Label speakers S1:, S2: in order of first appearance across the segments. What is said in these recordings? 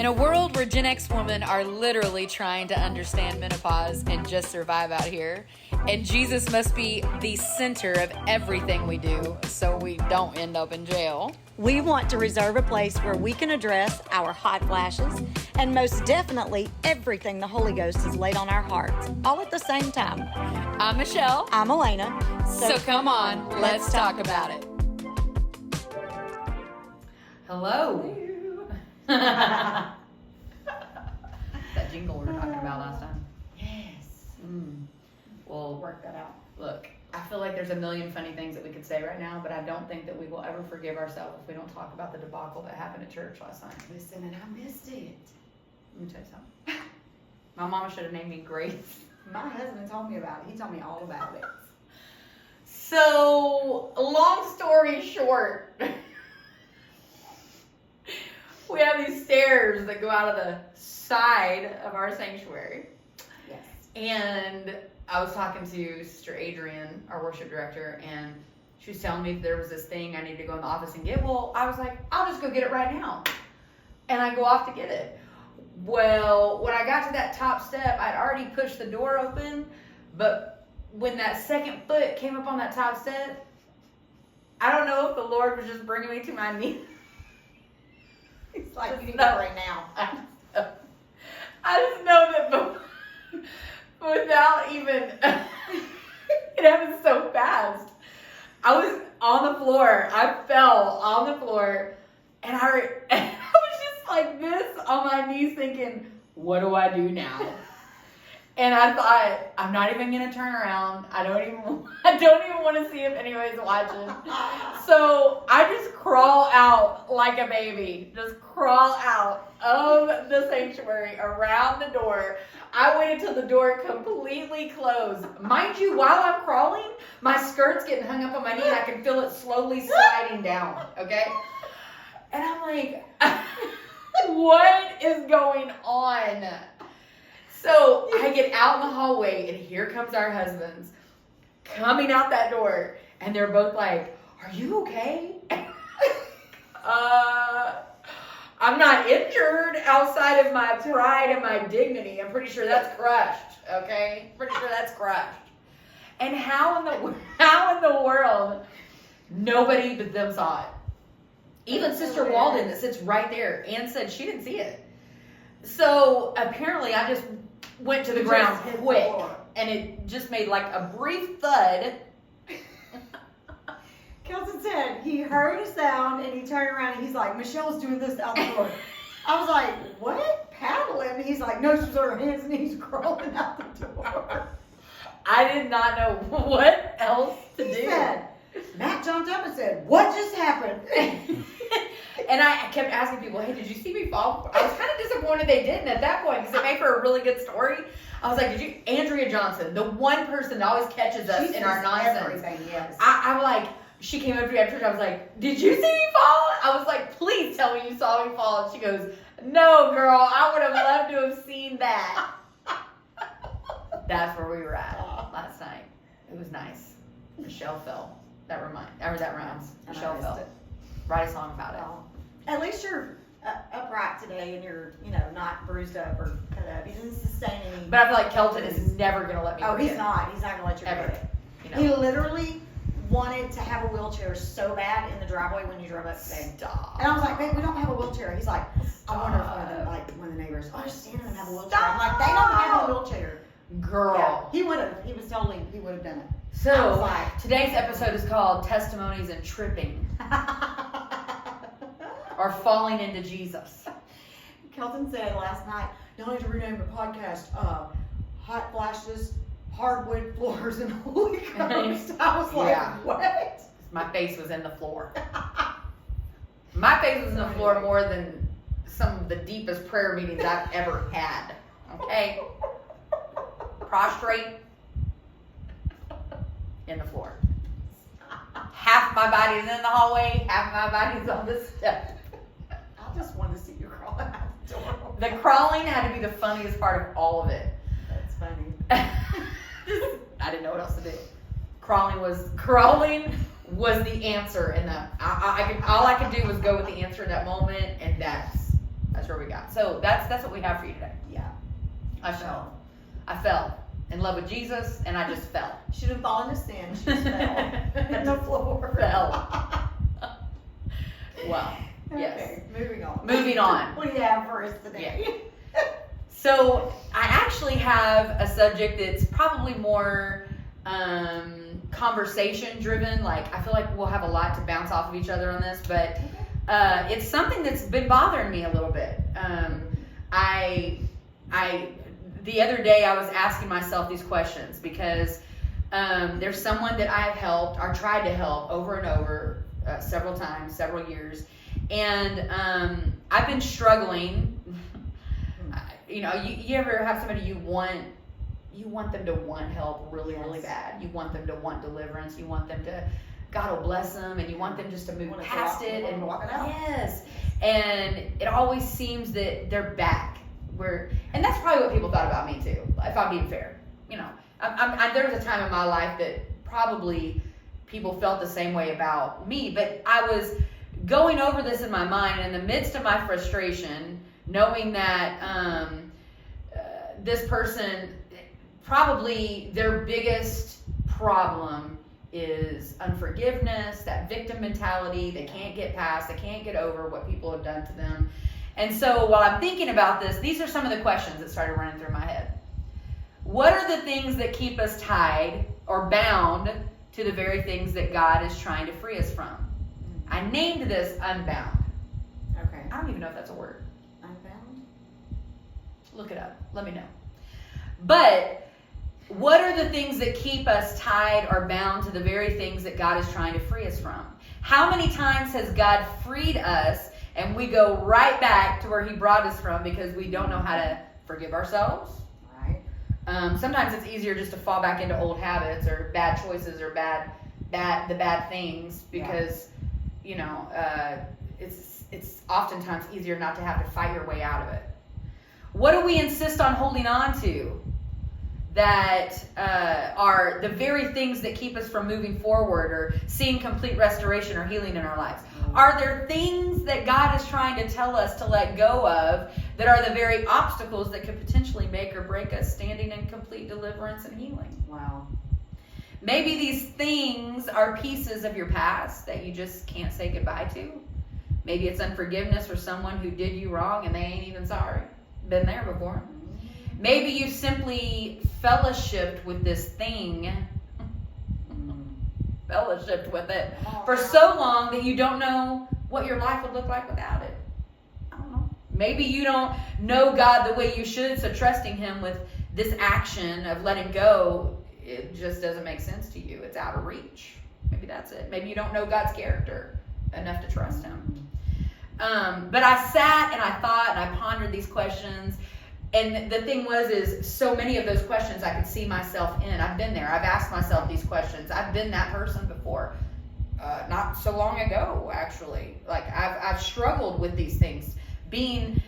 S1: In a world where Gen X women are literally trying to understand menopause and just survive out here, and Jesus must be the center of everything we do so we don't end up in jail.
S2: We want to reserve a place where we can address our hot flashes and most definitely everything the Holy Ghost has laid on our hearts, all at the same time.
S1: I'm Michelle.
S2: I'm Elena.
S1: So come on, let's talk about it. Hello. That jingle we were talking about last time.
S2: Yes.
S1: We'll
S2: Work that out.
S1: look, I feel like there's a million funny things that we could say right now, but I don't think that we will ever forgive ourselves if we don't talk about the debacle that happened at church last night.
S2: Listen, and I missed it.
S1: Let me tell you something. My mama should have named me Grace.
S2: My husband told me about it. He told me all about it.
S1: So, long story short, we have these stairs that go out of the side of our sanctuary.
S2: Yes.
S1: And I was talking to Sister Adrian, our worship director, and she was telling me that there was this thing I needed to go in the office and get. Well, I was like, I'll just go get it right now. And I go off to get it. Well, when I got to that top step, I'd already pushed the door open, but when that second foot came up on that top step, I don't know if the Lord was just bringing me to my knees.
S2: It's like you need to right now.
S1: I just know that without even, it happened so fast. I was on the floor. I fell on the floor, and I was just like this on my knees thinking, what do I do now? And I thought, I'm not even going to turn around. I don't even want to see if anybody's watching. So I just crawl out like a baby. Just crawl out of the sanctuary around the door. I waited till the door completely closed. Mind you, while I'm crawling, my skirt's getting hung up on my knee and I can feel it slowly sliding down, okay? And I'm like, what is going on? So I get out in the hallway, and here comes our husbands coming out that door, and they're both like, are you okay? I'm not injured outside of my pride and my dignity. I'm pretty sure that's crushed, okay? Pretty sure that's crushed. And how in the world nobody but them saw it? Even Sister Walden that sits right there, Ann said she didn't see it. So apparently I just went to the ground quick, and it just made like a brief thud.
S2: Kelton said he heard a sound and he turned around and he's like, Michelle's doing this out the door. I was like, what? Paddling? And he's like, no, she's on her hands and knees crawling out the door.
S1: I did not know what else to do.
S2: He said, Matt jumped up and said, what just happened?
S1: And I kept asking people, hey, did you see me fall? I was kind of disappointed they didn't at that point because it made for a really good story. I was like, Andrea Johnson, the one person that always catches us in our nonsense.
S2: Everything, yes.
S1: I'm like, she came up to me after church. I was like, did you see me fall? I was like, please tell me you saw me fall. And she goes, no, girl, I would have loved to have seen that. That's where we were at last night. It was nice. Michelle fell. That rhymes. Michelle fell. Write a song about it.
S2: Well, at least you're upright today and you're, not bruised up or cut up. He didn't sustain any.
S1: But I feel like Kelton is never going to let me
S2: Oh,
S1: forget.
S2: he's not. He's not going to let you
S1: Ever.
S2: forget it.
S1: You know?
S2: He literally wanted to have a wheelchair so bad in the driveway when you drove up today.
S1: Stop.
S2: And I was like, babe, we don't have a wheelchair. He's like, I wonder if one of the neighbors, stand and have a wheelchair. I'm like, they don't have a wheelchair.
S1: Girl.
S2: Yeah, he would have. He would have done it.
S1: So, today's episode is called Testimonies and Tripping. Or Falling into Jesus.
S2: Kelton said last night, y'all need to rename the podcast, Hot Flashes, Hardwood Floors, and Holy Ghost. I was like, what?
S1: My face was in the floor. My face was in the floor more than some of the deepest prayer meetings I've ever had. Okay? Prostrate in the floor. Half my body's in the hallway, half my body's on the step.
S2: I just wanted to see you crawling out the door.
S1: The crawling had to be the funniest part of all of it.
S2: That's funny.
S1: I didn't know what else to do. Crawling was the answer in that. All I could do was go with the answer in that moment, and that's That's where we got. So that's what we have for you today.
S2: Yeah.
S1: I fell. I fell in love with Jesus, and I just fell.
S2: She didn't fall into sin. She just fell at the floor.
S1: Fell. Well, yes.
S2: Okay, moving on.
S1: Moving on.
S2: What do you have for us today?
S1: So I actually have a subject that's probably more conversation driven. Like, I feel like we'll have a lot to bounce off of each other on this, but it's something that's been bothering me a little bit. The other day I was asking myself these questions because there's someone that I have helped or tried to help over and over several times, several years, and I've been struggling. You ever have somebody you want them to want help really, really bad. You want them to want deliverance. You want them to, God will bless them, and you want them just to move past it and walk it out. Yes. And it always seems that they're back. And that's probably what people thought about me too, if I'm being fair. There was a time in my life that probably people felt the same way about me, but I was going over this in my mind, and in the midst of my frustration, knowing that this person, probably their biggest problem is unforgiveness, that victim mentality. They can't get past, they can't get over what people have done to them. And so while I'm thinking about this, these are some of the questions that started running through my head. What are the things that keep us tied or bound to the very things that God is trying to free us from? I named this Unbound.
S2: Okay.
S1: I don't even know if that's a word.
S2: Unbound?
S1: Look it up. Let me know. But what are the things that keep us tied or bound to the very things that God is trying to free us from? How many times has God freed us and we go right back to where he brought us from because we don't know how to forgive ourselves?
S2: Right.
S1: Sometimes it's easier just to fall back into old habits or bad choices or the bad things because, it's oftentimes easier not to have to fight your way out of it. What do we insist on holding on to that are the very things that keep us from moving forward or seeing complete restoration or healing in our lives? Are there things that God is trying to tell us to let go of that are the very obstacles that could potentially make or break us standing in complete deliverance and healing?
S2: Wow.
S1: Maybe these things are pieces of your past that you just can't say goodbye to. Maybe it's unforgiveness for someone who did you wrong and they ain't even sorry. Been there before. Maybe you simply fellowshipped with this thing, fellowshipped with it for so long that you don't know what your life would look like without it. I don't know. Maybe you don't know God the way you should, so trusting him with this action of letting go, it just doesn't make sense to you. It's out of reach. Maybe that's it. Maybe you don't know God's character enough to trust him. But I sat and I thought and I pondered these questions. And the thing is so many of those questions I could see myself in. I've been there. I've asked myself these questions. I've been that person before. Not so long ago, actually. Like, I've struggled with these things. Being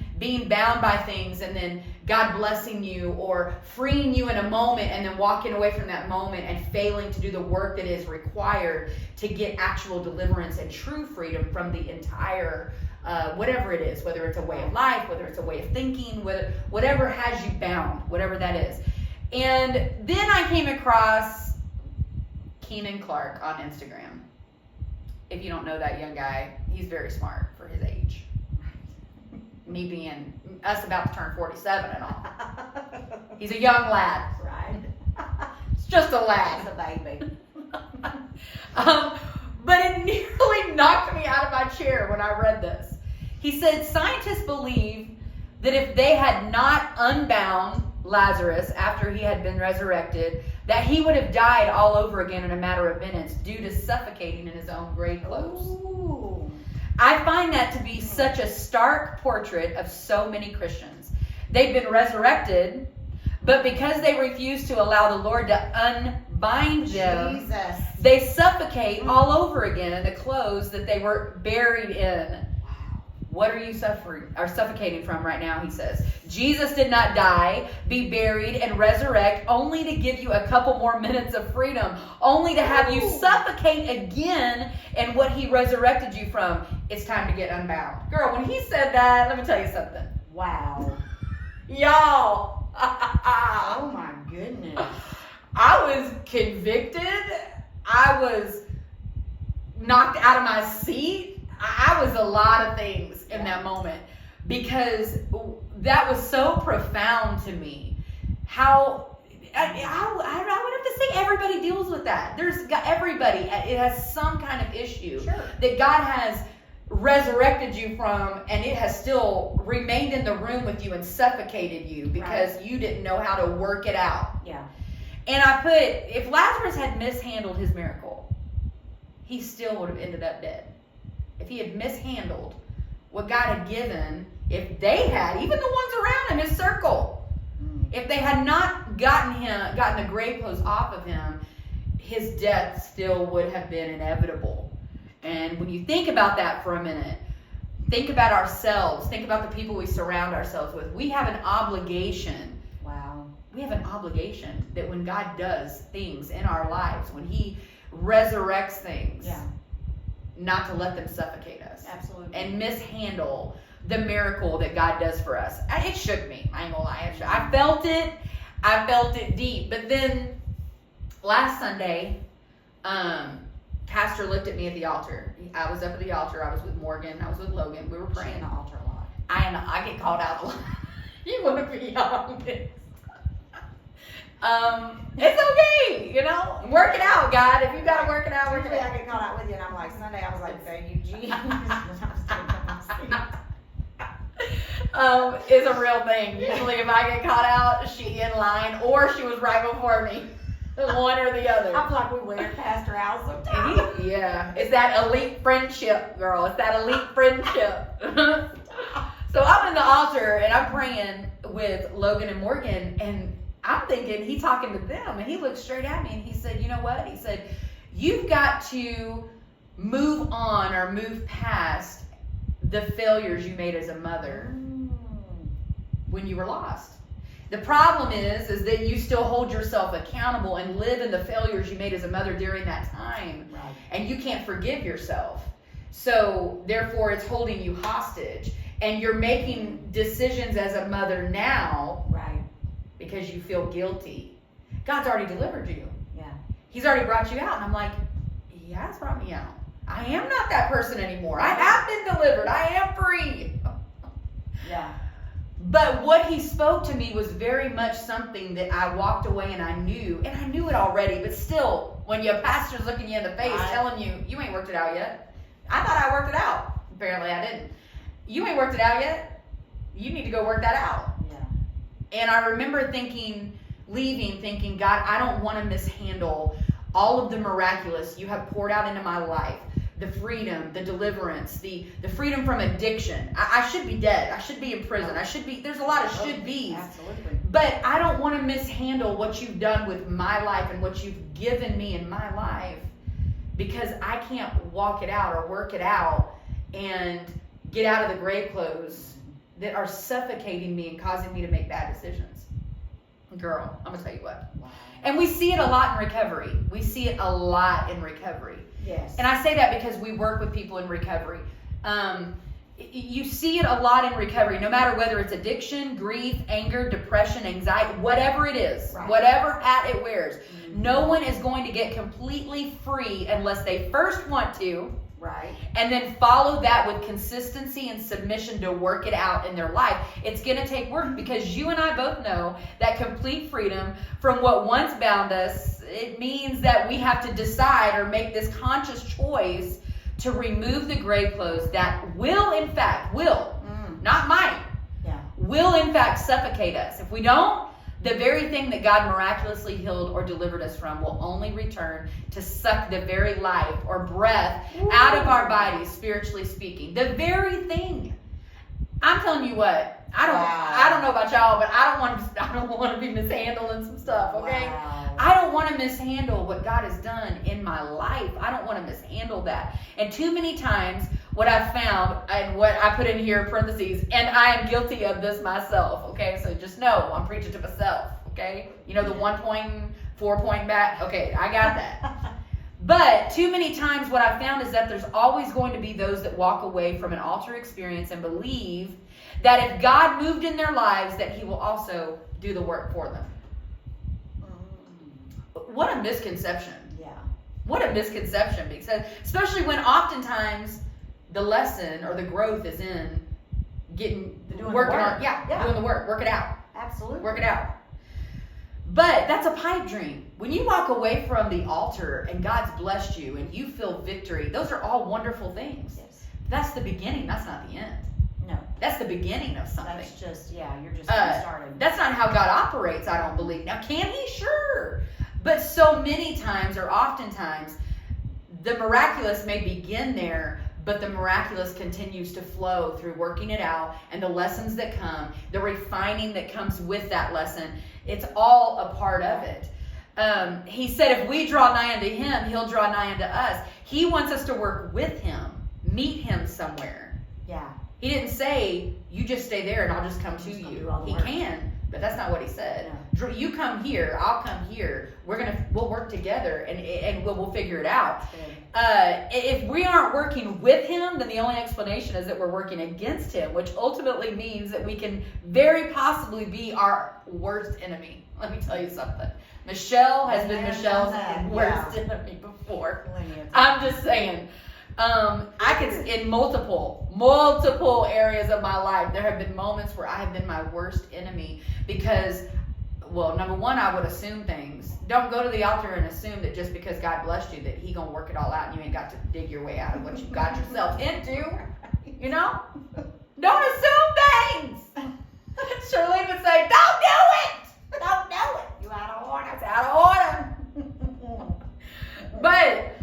S1: bound by things and then God blessing you or freeing you in a moment and then walking away from that moment and failing to do the work that is required to get actual deliverance and true freedom from the entire whatever it is, whether it's a way of life, whether it's a way of thinking, whatever has you bound, whatever that is. And then I came across Keenan Clark on Instagram. If you don't know that young guy, he's very smart for his age. Me being us about to turn 47 and all. He's a young lad.
S2: Right.
S1: It's just a lad.
S2: He's a baby.
S1: But it nearly knocked me out of my chair when I read this. He said scientists believe that if they had not unbound Lazarus after he had been resurrected, that he would have died all over again in a matter of minutes due to suffocating in his own grave clothes.
S2: Ooh.
S1: I find that to be such a stark portrait of so many Christians. They've been resurrected, but because they refuse to allow the Lord to unbind them,
S2: Jesus.
S1: they suffocate all over again in the clothes that they were buried in. What are you suffocating from right now, he says. Jesus did not die, be buried, and resurrect only to give you a couple more minutes of freedom, only to have you suffocate again in what he resurrected you from. it's time to get unbound. Girl, when he said that, let me tell you something.
S2: Wow.
S1: Y'all.
S2: Oh my goodness.
S1: I was convicted. I was knocked out of my seat. I was a lot of things in that moment because that was so profound to me. How I would have to say everybody deals with that. Everybody, it has some kind of issue that God has resurrected you from, and it has still remained in the room with you and suffocated you because you didn't know how to work it out.
S2: Yeah.
S1: And I put, if Lazarus had mishandled his miracle, he still would have ended up dead. If he had mishandled what God had given, if they had, even the ones around him, his circle, if they had not gotten the grave clothes off of him, his death still would have been inevitable. And when you think about that for a minute, think about ourselves, think about the people we surround ourselves with. We have an obligation.
S2: Wow.
S1: We have an obligation that when God does things in our lives, when he resurrects things, not to let them suffocate us.
S2: Absolutely. And
S1: mishandle the miracle that God does for us. It shook me. I ain't gonna lie. I felt it. I felt it deep. But then last Sunday, Pastor looked at me at the altar. I was up at the altar. I was with Morgan. I was with Logan. We were praying.
S2: She's in the altar a lot.
S1: I get called out a lot. You want to be honest. It's okay, you know. Work it out, God. If you gotta work it out, work it
S2: Usually
S1: out.
S2: I get called out with you, and I'm like, Sunday, I was like, thank you, Jesus.
S1: It's a real thing. Usually if I get caught out, she in line, or she was right before me. One or the other.
S2: I'm like, we went past her house sometimes.
S1: Yeah. It's that elite friendship, girl. It's that elite friendship. So I'm in the altar, and I'm praying with Logan and Morgan, and I'm thinking, he's talking to them, and he looked straight at me, and he said, you know what? He said, you've got to move on or move past the failures you made as a mother when you were lost. The problem is that you still hold yourself accountable and live in the failures you made as a mother during that time.
S2: Right.
S1: And you can't forgive yourself. So therefore it's holding you hostage. And you're making decisions as a mother now because you feel guilty. God's already delivered you.
S2: Yeah.
S1: He's already brought you out. And I'm like, he has brought me out. I am not that person anymore. I have been delivered. I am free.
S2: Yeah.
S1: But what he spoke to me was very much something that I walked away and I knew it already, but still, when your pastor's looking you in the face telling you, you ain't worked it out yet. I thought I worked it out. Apparently I didn't. You ain't worked it out yet. You need to go work that out.
S2: Yeah.
S1: And I remember leaving thinking, God, I don't want to mishandle all of the miraculous you have poured out into my life. The freedom, the deliverance, the freedom from addiction. I should be dead. I should be in prison. There's a lot of should be's.
S2: Absolutely.
S1: But I don't want to mishandle what you've done with my life and what you've given me in my life, because I can't walk it out or work it out and get out of the grave clothes that are suffocating me and causing me to make bad decisions. Girl, I'm going to tell you what.
S2: Wow.
S1: And we see it a lot in recovery. We see it a lot in recovery.
S2: Yes.
S1: And I say that because we work with people in recovery. You see it a lot in recovery, no matter whether it's addiction, grief, anger, depression, anxiety, whatever it is, whatever hat it wears. Mm-hmm. No one is going to get completely free unless they first want to.
S2: Right.
S1: And then follow that with consistency and submission to work it out in their life. It's going to take work, because you and I both know that complete freedom from what once bound us, it means that we have to decide or make this conscious choice to remove the grave clothes that will in fact, not might, will in fact suffocate us. If we don't, the very thing that God miraculously healed or delivered us from will only return to suck the very life or breath out of our bodies, spiritually speaking. The very thing. I'm telling you what, I don't know about y'all, but I don't want to be mishandling some stuff, okay?
S2: Wow.
S1: I don't want to mishandle what God has done in my life. I don't want to mishandle that. And too many times, what I've found, and what I put in here in parentheses, and I am guilty of this myself, okay? So just know, I'm preaching to myself, okay? You know the 1 point, 4 point back? Okay, I got that. But too many times what I've found is that there's always going to be those that walk away from an altar experience and believe that if God moved in their lives, that he will also do the work for them. What a misconception.
S2: Yeah.
S1: What a misconception. Because especially when oftentimes the lesson or the growth is in doing the work. Work it out.
S2: Absolutely.
S1: Work it out. But that's a pipe dream. When you walk away from the altar and God's blessed you and you feel victory, those are all wonderful things.
S2: Yes.
S1: That's the beginning. That's not the end.
S2: No.
S1: That's the beginning of something.
S2: That's just, you're just getting started.
S1: That's not how God operates, I don't believe. Now, can he? Sure. But so many times, or oftentimes, the miraculous may begin there, but the miraculous continues to flow through working it out, and the lessons that come, the refining that comes with that lesson, it's all a part of it. He said if we draw nigh unto him, he'll draw nigh unto us. He wants us to work with him, meet him somewhere.
S2: Yeah.
S1: He didn't say, you just stay there and I'll just come to you. He can, but that's not what he said. No. You come here, I'll come here. We'll work together and we'll figure it out. If we aren't working with him, then the only explanation is that we're working against him, which ultimately means that we can very possibly be our worst enemy. Let me tell you something. Michelle has been Michelle's worst enemy before. I'm just saying. I could, in multiple areas of my life, there have been moments where I have been my worst enemy because, well, number one, I would assume things. Don't go to the altar and assume that just because God blessed you that he gonna work it all out and you ain't got to dig your way out of what you got yourself into. You know? Don't assume things. Shirley would say, don't do it. Don't do it. You out of order. It's out of order. But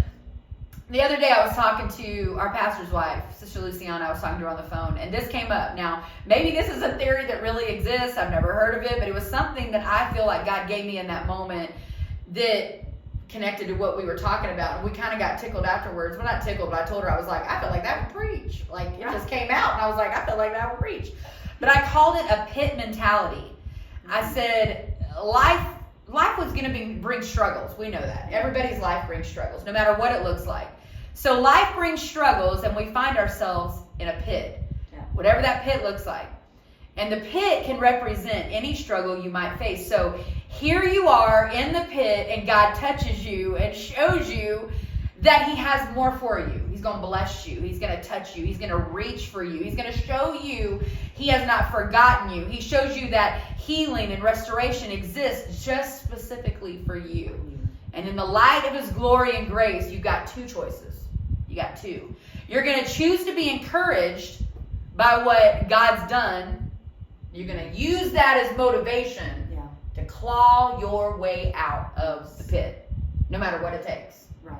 S1: the other day I was talking to our pastor's wife, Sister Luciana. I was talking to her on the phone, and this came up. Now, maybe this is a theory that really exists. I've never heard of it, but it was something that I feel like God gave me in that moment that connected to what we were talking about. And we kind of got tickled afterwards. Well, not tickled, but I told her, I was like, I felt like that would preach. Like, it just came out, and I was like, I felt like that would preach. But I called it a pit mentality. I said, life was going to bring struggles. We know that. Everybody's life brings struggles, no matter what it looks like. So life brings struggles, and we find ourselves in a pit, whatever that pit looks like. And the pit can represent any struggle you might face. So here you are in the pit, and God touches you and shows you that he has more for you. He's going to bless you. He's going to touch you. He's going to reach for you. He's going to show you he has not forgotten you. He shows you that healing and restoration exists just specifically for you. And in the light of his glory and grace, you've got two choices. You got two. You're going to choose to be encouraged by what God's done. You're going to use that as motivation to claw your way out of the pit, no matter what it takes.
S2: Right.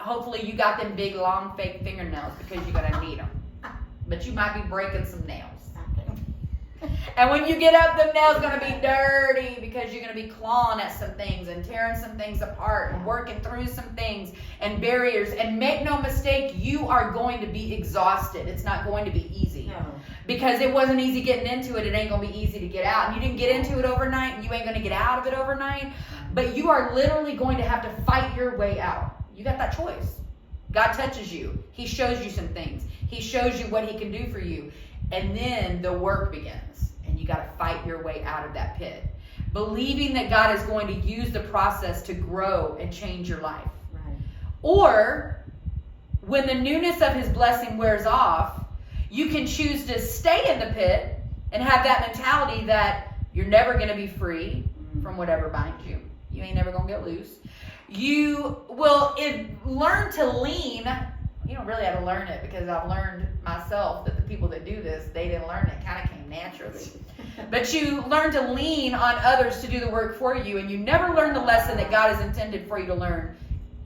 S1: Hopefully you got them big, long, fake fingernails because you're going to need them. But you might be breaking some nails. And when you get up, them nails are going to be dirty because you're going to be clawing at some things and tearing some things apart and working through some things and barriers. And make no mistake, you are going to be exhausted. It's not going to be easy.
S2: No.
S1: Because it wasn't easy getting into it. It ain't going to be easy to get out. And you didn't get into it overnight, and you ain't going to get out of it overnight. But you are literally going to have to fight your way out. You got that choice. God touches you. He shows you some things. He shows you what he can do for you. And then the work begins. And you got to fight your way out of that pit. Believing that God is going to use the process to grow and change your life.
S2: Right.
S1: Or when the newness of his blessing wears off, you can choose to stay in the pit and have that mentality that you're never going to be free from whatever binds you. You ain't never going to get loose. You will learn to lean. You don't really have to learn it because I've learned myself that the people that do this, they didn't learn it. It kind of came naturally. But you learn to lean on others to do the work for you, and you never learn the lesson that God has intended for you to learn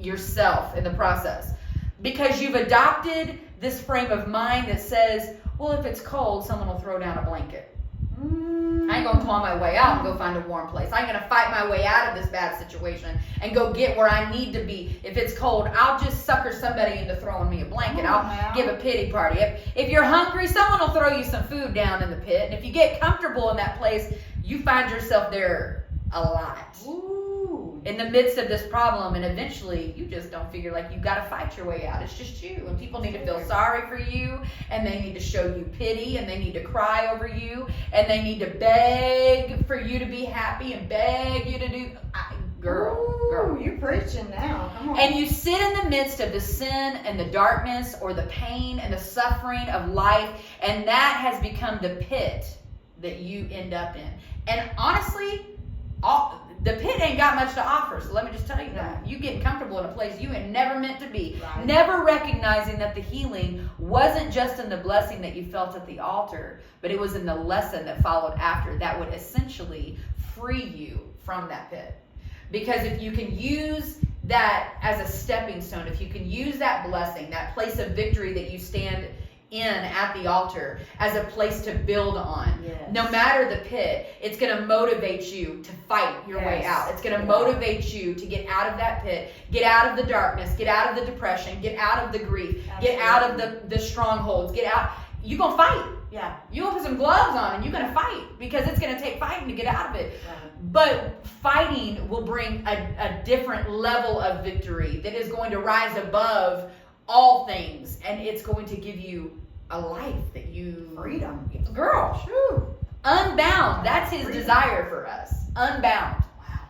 S1: yourself in the process. Because you've adopted this frame of mind that says, well, if it's cold, someone will throw down a blanket. I ain't going to claw my way out and go find a warm place. I'm going to fight my way out of this bad situation and go get where I need to be. If it's cold, I'll just sucker somebody into throwing me a blanket. I'll give a pity party. If you're hungry, someone will throw you some food down in the pit. And if you get comfortable in that place, you find yourself there a lot.
S2: Ooh.
S1: in the midst of this problem, and eventually you just don't figure like you got to fight your way out. It's just you, and people need to feel sorry for you, and they need to show you pity, and they need to cry over you, and they need to beg for you to be happy and beg you to do. Girl,
S2: you're preaching now. Come on.
S1: And you sit in the midst of the sin and the darkness or the pain and the suffering of life, and that has become the pit that you end up in. And honestly, the pit ain't got much to offer, so let me just tell you that. You getting comfortable in a place you ain't never meant to be.
S2: Right.
S1: Never recognizing that the healing wasn't just in the blessing that you felt at the altar, but it was in the lesson that followed after that would essentially free you from that pit. Because if you can use that as a stepping stone, if you can use that blessing, that place of victory that you stand in at the altar as a place to build on, no matter the pit, it's going to motivate you to fight your way out. It's going to motivate you to get out of that pit, get out of the darkness, get out of the depression, get out of the grief, get out of the strongholds, get out. You're going to fight.
S2: Yeah.
S1: You're going to put some gloves on and you're going to fight, because it's going to take fighting to get out of it.
S2: Right.
S1: But fighting will bring a different level of victory that is going to rise above all things, and it's going to give you a life that you...
S2: Freedom.
S1: Girl.
S2: True.
S1: Unbound. That's his desire for us. Unbound.
S2: Wow.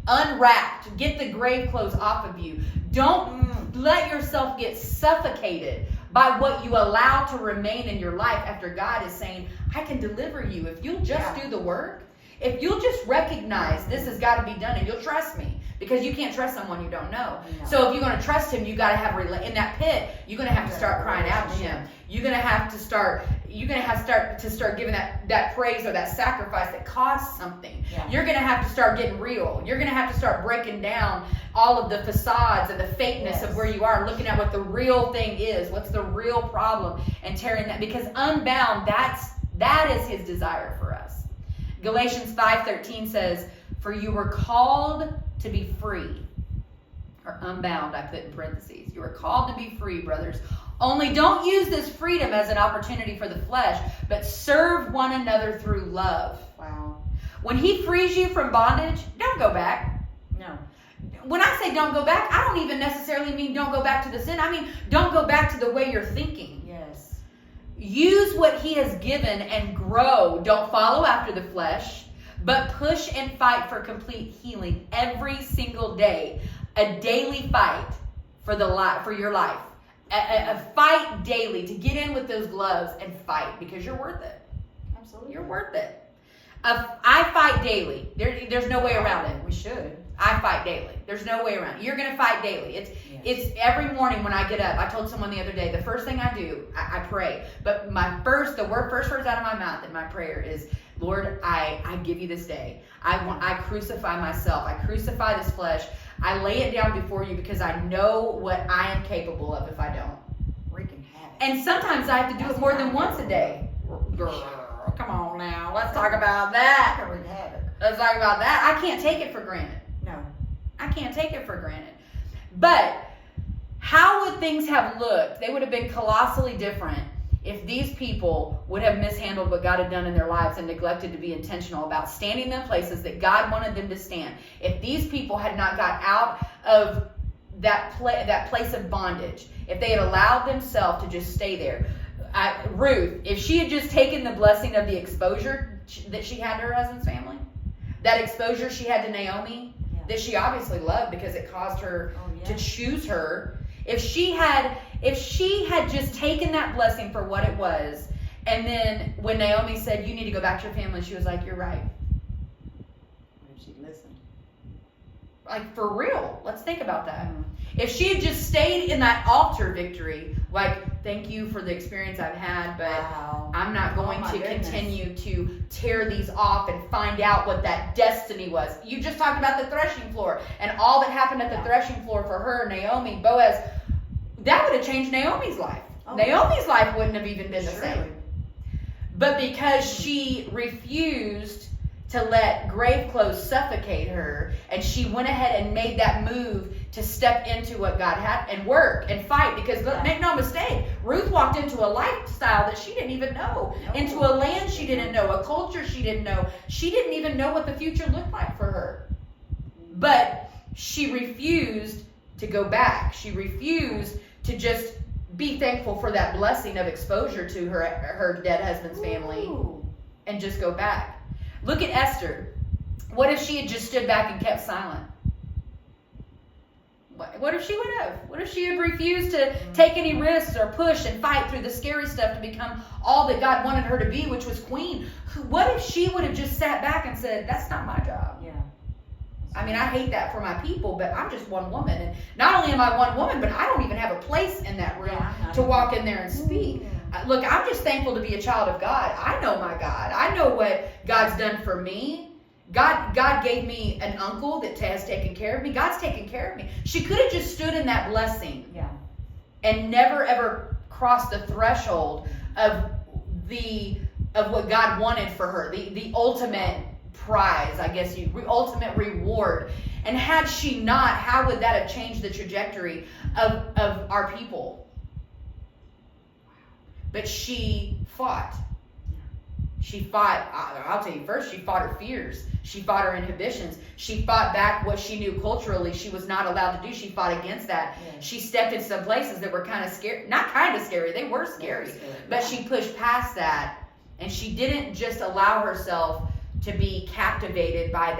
S1: Unwrapped. Get the grave clothes off of you. Don't let yourself get suffocated by what you allow to remain in your life after God is saying, I can deliver you. If you'll just do the work, if you'll just recognize this has got to be done, and you'll trust me, because you can't trust someone you don't know.
S2: No.
S1: So if you're going to trust him, you got to have in that pit. You're going to have to start crying out to him. You're going to have to start. You're going to have to start giving that praise or that sacrifice that costs something.
S2: Yeah.
S1: You're going to have to start getting real. You're going to have to start breaking down all of the facades and the fakeness of where you are, looking at what the real thing is, what's the real problem, and tearing that. Because unbound, that is his desire for us. Galatians 5:13 says, for you were called to be free. Or unbound, I put in parentheses. You were called to be free, brothers. Only don't use this freedom as an opportunity for the flesh, but serve one another through love.
S2: Wow.
S1: When he frees you from bondage, don't go back.
S2: No.
S1: When I say don't go back, I don't even necessarily mean don't go back to the sin. I mean, don't go back to the way you're thinking.
S2: Yes.
S1: Use what he has given and grow. Don't follow after the flesh, but push and fight for complete healing every single day. A daily fight for your life. A fight daily to get in with those gloves and fight, because you're worth it.
S2: Absolutely.
S1: You're worth it. I fight daily. There's no way around it.
S2: We should.
S1: I fight daily. There's no way around it. You're going to fight daily. It's every morning when I get up. I told someone the other day, the first thing I do, I pray. But first words out of my mouth in my prayer is, Lord, I give you this day. I crucify myself. I crucify this flesh. I lay it down before you, because I know what I am capable of if I don't.
S2: Wreaking havoc.
S1: And sometimes I have to do it more than once a day. Girl, come on now. Let's talk about that.
S2: Wreaking havoc.
S1: Let's talk about that. I can't take it for granted.
S2: No.
S1: I can't take it for granted. But how would things have looked? They would have been colossally different if these people would have mishandled what God had done in their lives and neglected to be intentional about standing in places that God wanted them to stand. If these people had not got out of that place of bondage, if they had allowed themselves to just stay there. Ruth, if she had just taken the blessing of the exposure that she had to her husband's family, that exposure she had to Naomi, that she obviously loved because it caused her to choose her. If she had just taken that blessing for what it was, and then when Naomi said, you need to go back to your family, she was like, you're right.
S2: What if she listened?
S1: Like, for real. Let's think about that. If she had just stayed in that altar victory, like, thank you for the experience I've had, but I'm not going to continue to tear these off and find out what that destiny was. You just talked about the threshing floor and all that happened at the threshing floor for her, Naomi, Boaz. That would have changed Naomi's life. Naomi's life wouldn't have even been the same. But because she refused to let grave clothes suffocate her, and she went ahead and made that move to step into what God had and work and fight, because make no mistake, Ruth walked into a lifestyle that she didn't even know, into a land she didn't know, a culture she didn't know. She didn't even know what the future looked like for her. But she refused to go back. She refused to just be thankful for that blessing of exposure to her dead husband's family.
S2: Ooh.
S1: And just go back. Look at Esther. What if she had just stood back and kept silent? What if she would have? What if she had refused to take any risks or push and fight through the scary stuff to become all that God wanted her to be, which was queen? What if she would have just sat back and said, that's not my job?
S2: Yeah.
S1: I mean, I hate that for my people, but I'm just one woman. And not only am I one woman, but I don't even have a place in that room to walk in there and speak. Look, I'm just thankful to be a child of God. I know my God. I know what God's done for me. God gave me an uncle that has taken care of me. God's taken care of me. She could have just stood in that blessing and never ever crossed the threshold of what God wanted for her, the ultimate prize, I guess, ultimate reward. And had she not, how would that have changed the trajectory of our people? But she fought. She fought, I'll tell you first, she fought her fears. She fought her inhibitions. She fought back what she knew culturally she was not allowed to do. She fought against that.
S2: Yes.
S1: She stepped in some places that were kind of scary. Not kind of scary, they were scary. But she pushed past that. And she didn't just allow herself to be captivated by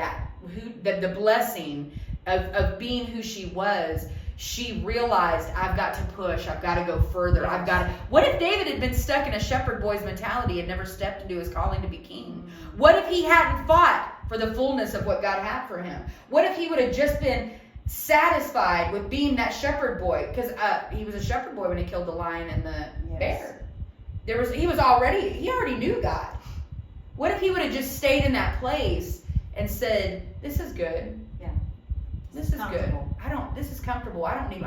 S1: the blessing of being who she was. She realized, I've got to push. I've got to go further. I've got to. What if David had been stuck in a shepherd boy's mentality and never stepped into his calling to be king? What if he hadn't fought for the fullness of what God had for him? What if he would have just been satisfied with being that shepherd boy? Because he was a shepherd boy when he killed the lion and the bear. He already knew God. What if he would have just stayed in that place and said, this is good. Yeah. This is good. This is comfortable. Why would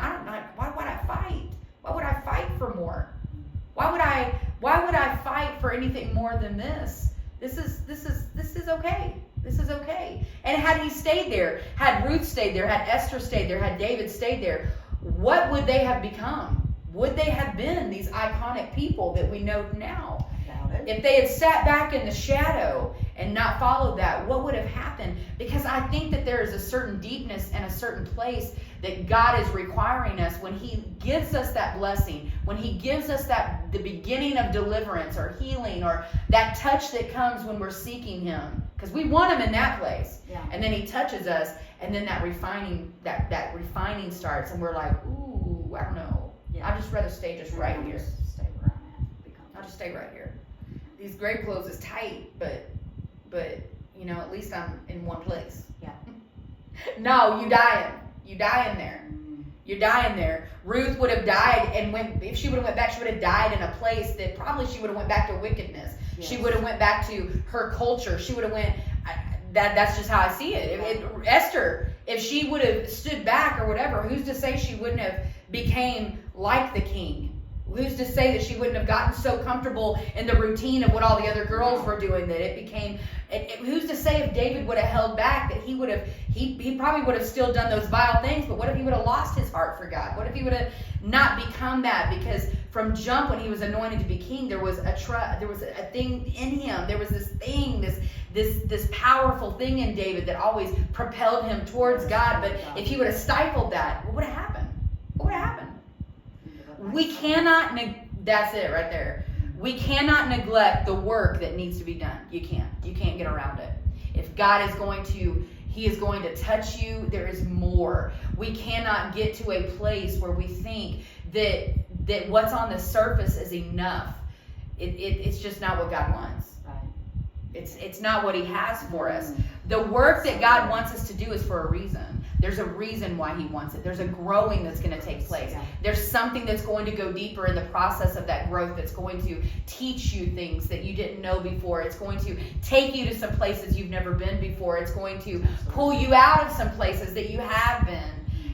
S1: I fight? Why would I fight for more? Why would I fight for anything more than this? This is okay. This is okay. And had he stayed there, had Ruth stayed there, had Esther stayed there, had David stayed there, what would they have become? Would they have been these iconic people that we know now? If they had sat back in the shadow and not followed that, what would have happened? Because I think that there is a certain deepness and a certain place that God is requiring us when he gives us that blessing, when he gives us the beginning of deliverance or healing or that touch that comes when we're seeking him. Because we want him in that place. Yeah. And then he touches us, and then that refining starts, and we're like, ooh, I don't know. Yeah. I'd just rather stay just right here. I'll just stay right here. These grave clothes is tight, but at least I'm in one place. Yeah. No, you dying. You die in there. You're dying there. Ruth would have died, and if she would have went back, she would have died in a place that probably she would have went back to wickedness. Yes. She would have went back to her culture. She would have went. That's just how I see it. Esther, if she would have stood back or whatever, who's to say she wouldn't have became like the king? Who's to say that she wouldn't have gotten so comfortable in the routine of what all the other girls were doing that it became... who's to say if David would have held back that he probably would have still done those vile things, but what if he would have lost his heart for God? What if he would have not become that? Because from jump when he was anointed to be king, there was a thing in him. There was this thing, this powerful thing in David that always propelled him towards God. But if he would have stifled that, what would have happened? What would have happened? We cannot, that's it right there. We cannot neglect the work that needs to be done. You can't get around it. If God is going to touch you, there is more. We cannot get to a place where we think that what's on the surface is enough. It's just not what God wants. It's not what he has for us. The work that God wants us to do is for a reason. There's a reason why he wants it. There's a growing that's going to take place. Yeah. There's something that's going to go deeper in the process of that growth that's going to teach you things that you didn't know before. It's going to take you to some places you've never been before. It's going to pull you out of some places that you have been.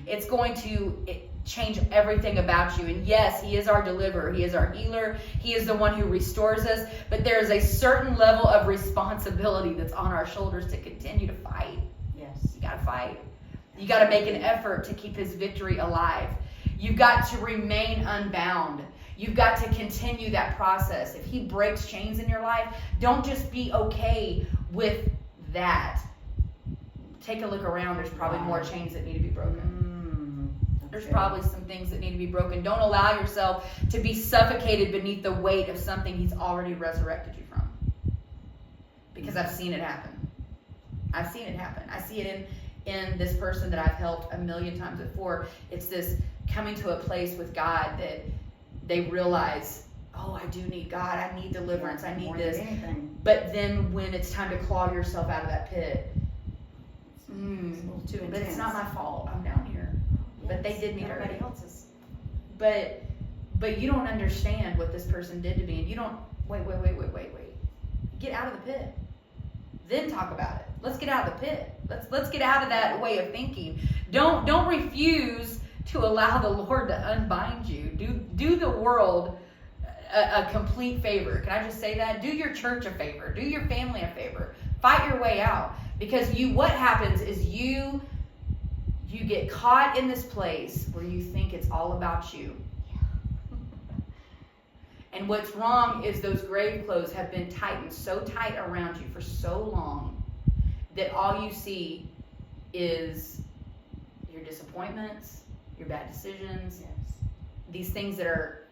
S1: It's going to change everything about you. And yes, he is our deliverer. He is our healer. He is the one who restores us. But there is a certain level of responsibility that's on our shoulders to continue to fight. Yes. You got to fight. You got to make an effort to keep his victory alive. You've got to remain unbound. You've got to continue that process. If he breaks chains in your life, don't just be okay with that. take a look around. There's probably more chains that need to be broken. There's
S2: Okay.
S1: probably some things that need to be broken. Don't allow yourself to be suffocated beneath the weight of something he's already resurrected you from. Because I've seen it happen. I've seen it happen. I see it in this person that I've helped a million times before. It's this coming to a place with God that they realize, oh, I do need God. I need deliverance. I need
S2: More
S1: this.
S2: than anything.
S1: But then when it's time to claw yourself out of that pit,
S2: It's a little too intense.
S1: but it's not my fault. I'm down here. But they did me dirty.
S2: Everybody else's.
S1: But you don't understand what this person did to me, and you don't. Wait. Get out of the pit. Then talk about it. Let's get out of the pit. Let's get out of that way of thinking. Don't refuse to allow the Lord to unbind you. Do the world a complete favor. Can I just say that? Do your church a favor. Do your family a favor. Fight your way out. Because what happens is you get caught in this place where you think it's all about you. And what's wrong is those grave clothes have been tightened so tight around you for so long that all you see is your disappointments, your bad decisions, these things that are,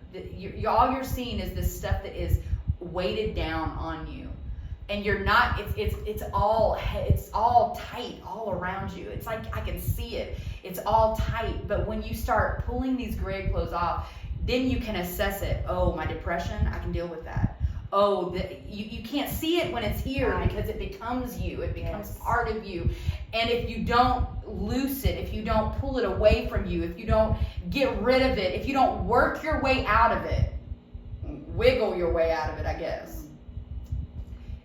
S1: all you're seeing is this stuff that is weighted down on you. And you're not, it's all tight all around you. It's like I can see it. It's all tight. But when you start pulling these grave clothes off, then you can assess it. Oh, my depression, I can deal with that. Oh, you can't see it when it's here because it becomes you. It becomes part of you. And if you don't loose it, if you don't pull it away from you, if you don't get rid of it, if you don't work your way out of it, wiggle your way out of it, I guess,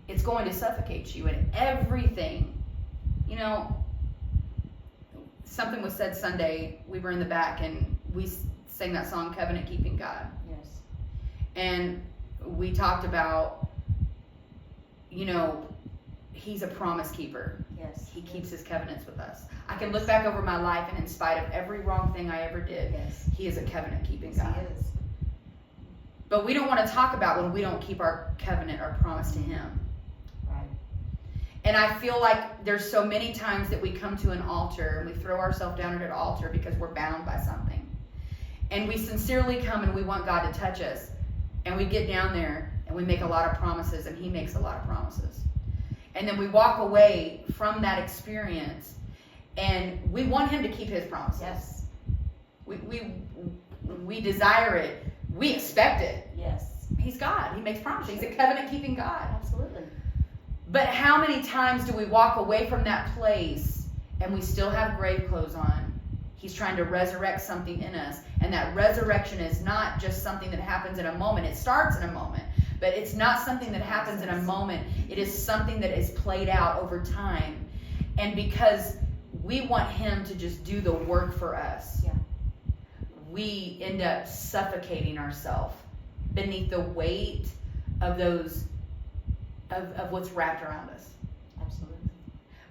S1: it's going to suffocate you in everything. You know, something was said Sunday. We were in the back and we sang that song, Covenant Keeping God.
S2: Yes.
S1: And we talked about, you know, he's a promise keeper.
S2: Yes.
S1: He keeps his covenants with us. I can look back over my life and in spite of every wrong thing I ever did, he is a covenant keeping God.
S2: He is.
S1: But we don't want to talk about when we don't keep our covenant, our promise to him.
S2: Right.
S1: And I feel like there's so many times that we come to an altar and we throw ourselves down at an altar because we're bound by something. And we sincerely come and we want God to touch us. And we get down there and we make a lot of promises and he makes a lot of promises. And then we walk away from that experience and we want him to keep his promises.
S2: Yes.
S1: We desire it. We expect it.
S2: Yes.
S1: He's God. He makes promises. He's a covenant keeping God.
S2: Absolutely.
S1: But how many times do we walk away from that place and we still have grave clothes on? He's trying to resurrect something in us. And that resurrection is not just something that happens in a moment. It starts in a moment. But it's not something that happens in a moment. It is something that is played out over time. And because we want him to just do the work for us, we end up suffocating ourselves beneath the weight of those of what's wrapped around us.
S2: Absolutely.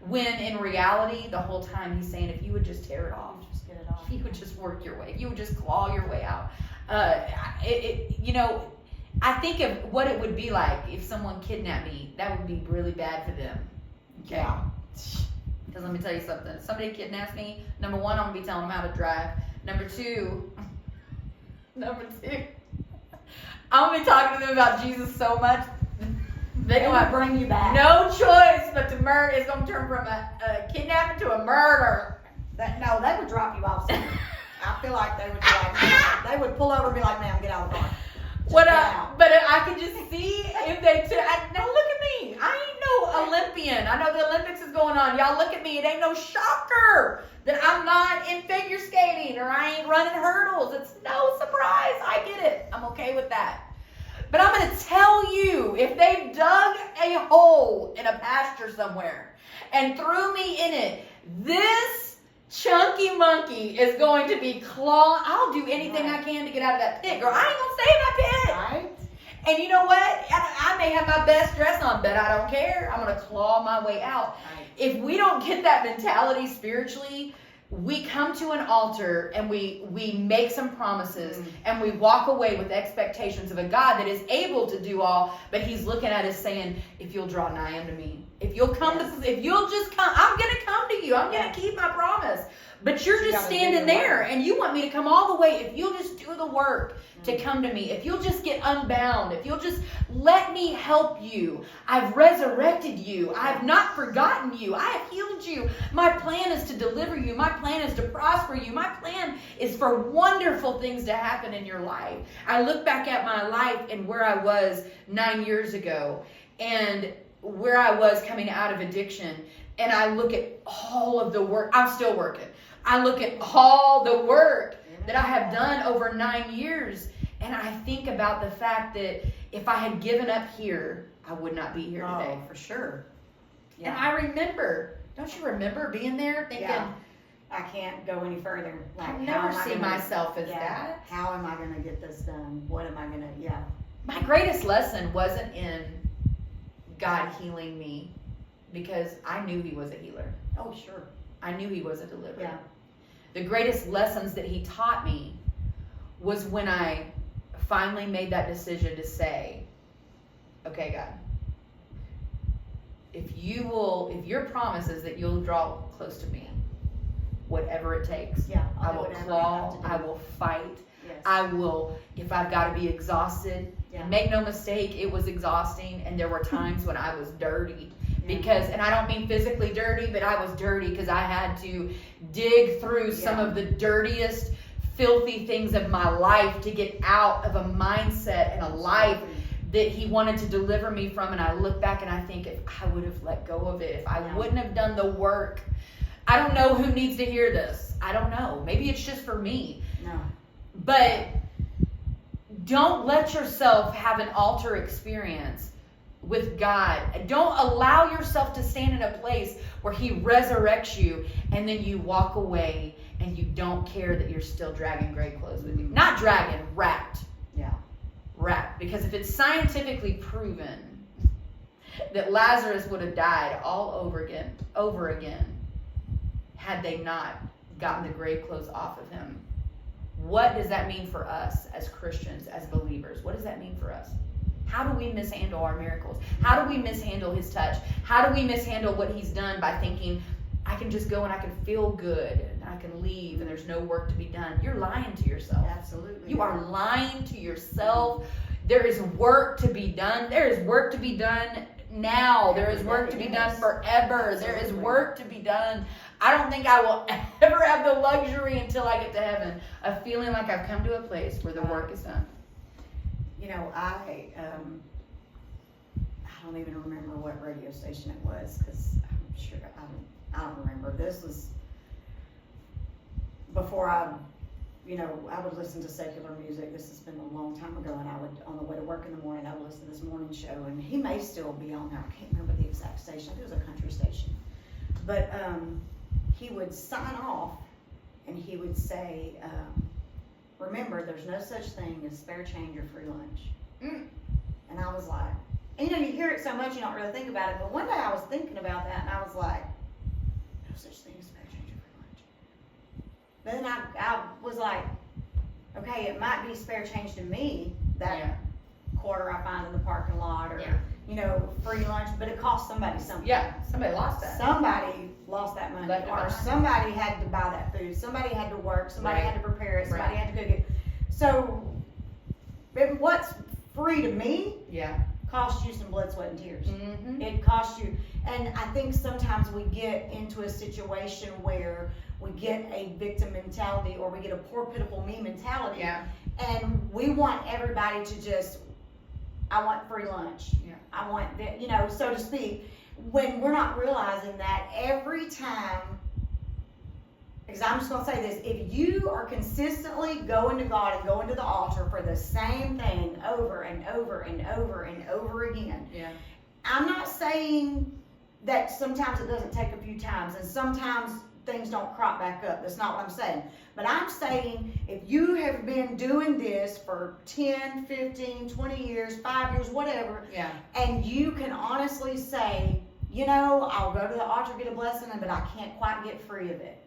S1: When in reality, the whole time he's saying, if you would just tear it off,
S2: Just get it off.
S1: if you would just work your way, if you would just claw your way out. You know, I think of what it would be like if someone kidnapped me. That would be really bad for them. Okay.
S2: Yeah.
S1: Because let me tell you something. If somebody kidnaps me, number one, I'm going to be telling them how to drive. Number two, I'm going to be talking to them about Jesus so much. They
S2: They
S1: don't
S2: will
S1: have
S2: bring you back.
S1: no choice but to murder. It's going to turn from a kidnapping to a murder.
S2: No, they would drop you off somewhere. I feel like they would be like, they would pull over and be like, ma'am, get out of the car.
S1: But I could just see if they took. Now look at me. I ain't no Olympian. I know the Olympics is going on. Y'all look at me. It ain't no shocker that I'm not in figure skating or I ain't running hurdles. It's no surprise. I get it. I'm okay with that. But I'm going to tell you, if they dug a hole in a pasture somewhere and threw me in it, this chunky monkey is going to be clawing. I'll do anything I can to get out of that pit, girl. I ain't going to stay in that pit.
S2: Right?
S1: And you know what? I may have my best dress on, but I don't care. I'm going to claw my way out.
S2: Right.
S1: If we don't get that mentality spiritually, we come to an altar and we make some promises and we walk away with expectations of a God that is able to do all, but he's looking at us saying, if you'll draw nigh unto me, if you'll come if you'll just come, I'm going to come to you. I'm going to keep my promise. But you're just standing there and you want me to come all the way. If you'll just do the work to come to me, if you'll just get unbound, if you'll just let me help you. I've resurrected you. I have not forgotten you. I have healed you. My plan is to deliver you. My plan is to prosper you. My plan is for wonderful things to happen in your life. I look back at my life and where I was 9 years ago and where I was coming out of addiction, and I look at all of the work. I'm still working. I look at all the work that I have done over 9 years, and I think about the fact that if I had given up here, I would not be here today.
S2: For sure.
S1: Yeah. And I remember, don't you remember being there thinking,
S2: I can't go any further. Like,
S1: I never see myself as that.
S2: How am I going to get this done? What am I going to,
S1: My greatest lesson wasn't in God healing me, because I knew he was a healer.
S2: Oh, sure.
S1: I knew he was a deliverer.
S2: Yeah.
S1: The greatest lessons that he taught me was when I finally made that decision to say, okay, God, if your promise is that you'll draw close to me, whatever it takes, I will claw, I will fight, I will, if I've got to be exhausted, and make no mistake, it was exhausting, and there were times when I was dirty. Because, and I don't mean physically dirty, but I was dirty because I had to dig through some of the dirtiest, filthy things of my life to get out of a mindset and a life that he wanted to deliver me from. And I look back and I think, if I would have let go of it, if I wouldn't have done the work, I don't know who needs to hear this. I don't know. Maybe it's just for me.
S2: No.
S1: But don't let yourself have an altar experience with God. Don't allow yourself to stand in a place where he resurrects you and then you walk away and you don't care that you're still dragging grave clothes with you. Not dragging, wrapped.
S2: Yeah.
S1: Wrapped. Because if it's scientifically proven that Lazarus would have died all over again, had they not gotten the grave clothes off of him. What does that mean for us as Christians, as believers? What does that mean for us? How do we mishandle our miracles? How do we mishandle his touch? How do we mishandle what he's done by thinking, I can just go and I can feel good and I can leave and there's no work to be done? You're lying to yourself.
S2: Absolutely.
S1: You are lying to yourself. There is work to be done. There is work to be done now. There is work to be done forever. There is work to be done. I don't think I will ever have the luxury until I get to heaven of feeling like I've come to a place where the work is done.
S2: You know, I don't even remember what radio station it was, because I'm sure I don't remember. This was before I would listen to secular music. This has been a long time ago, and I would, on the way to work in the morning, I would listen to this morning show, and he may still be on there. I can't remember the exact station. I think it was a country station. But he would sign off, and he would say, remember, there's no such thing as spare change or free lunch. And I was like, and you hear it so much you don't really think about it, but one day I was thinking about that, and I was like, no such thing as spare change or free lunch. But then I was like, okay, it might be spare change to me, that quarter I find in the parking lot, or free lunch, but it cost somebody something.
S1: Yeah, somebody lost that.
S2: Somebody lost that money, or somebody had to buy that food. Somebody had to work. Somebody had to prepare it. Somebody had to cook it. So, what's free to me cost you some blood, sweat, and tears. Mm-hmm. It costs you. And I think sometimes we get into a situation where we get a victim mentality, or we get a poor, pitiful me mentality. Yeah. And we want everybody to just, I want free lunch. Yeah. I want that, so to speak. When we're not realizing that every time, because I'm just going to say this, if you are consistently going to God and going to the altar for the same thing over and over and over and over again, I'm not saying that sometimes it doesn't take a few times and sometimes things don't crop back up. That's not what I'm saying. But I'm saying if you have been doing this for 10, 15, 20 years, 5 years, whatever, and you can honestly say, I'll go to the altar, get a blessing, but I can't quite get free of it.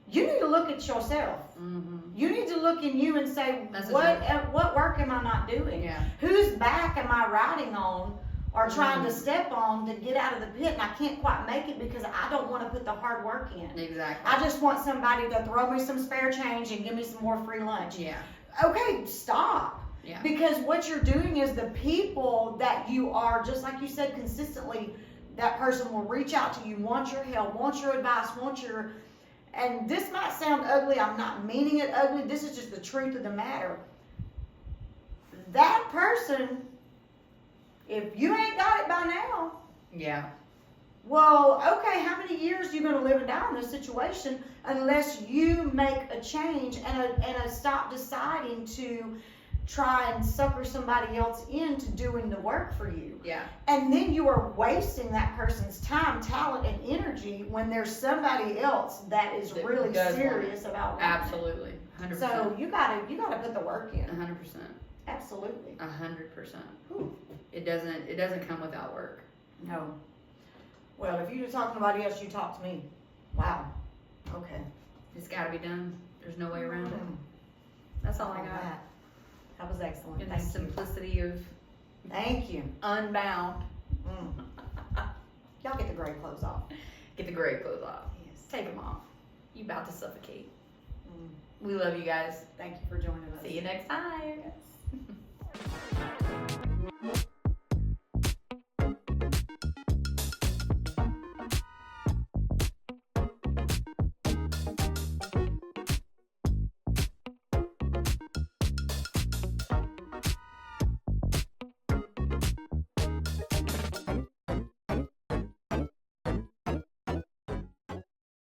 S2: you need to look at yourself. You need to look in you and say, what work am I not doing?
S1: Yeah.
S2: Whose back am I riding on or trying to step on to get out of the pit, and I can't quite make it because I don't want to put the hard work in.
S1: Exactly.
S2: I just want somebody to throw me some spare change and give me some more free lunch.
S1: Yeah.
S2: Okay, stop.
S1: Yeah.
S2: Because what you're doing is the people that you are, just like you said, consistently, that person will reach out to you, want your help, want your advice, and this might sound ugly, I'm not meaning it ugly, this is just the truth of the matter. That person, if you ain't got it by now,
S1: yeah.
S2: well, okay, how many years are you going to live and die in this situation unless you make a change and stop deciding to try and sucker somebody else into doing the work for you?
S1: Yeah.
S2: And then you are wasting that person's time, talent, and energy when there's somebody else that is really serious about it.
S1: Absolutely. 100%.
S2: So you gotta put the work in.
S1: 100%.
S2: Absolutely.
S1: 100%. It doesn't come without work.
S2: No. Well, if you talk to somebody else, you talk to me. Wow. Okay.
S1: It's got to be done. There's no way around it. That's all I got.
S2: That was excellent.
S1: In the simplicity of
S2: Thank you.
S1: Unbound.
S2: Y'all get the gray clothes off.
S1: Get the gray clothes off.
S2: Yes.
S1: Take them off. You about to suffocate. We love you guys.
S2: Thank you for joining us.
S1: See you next time.
S2: Yes.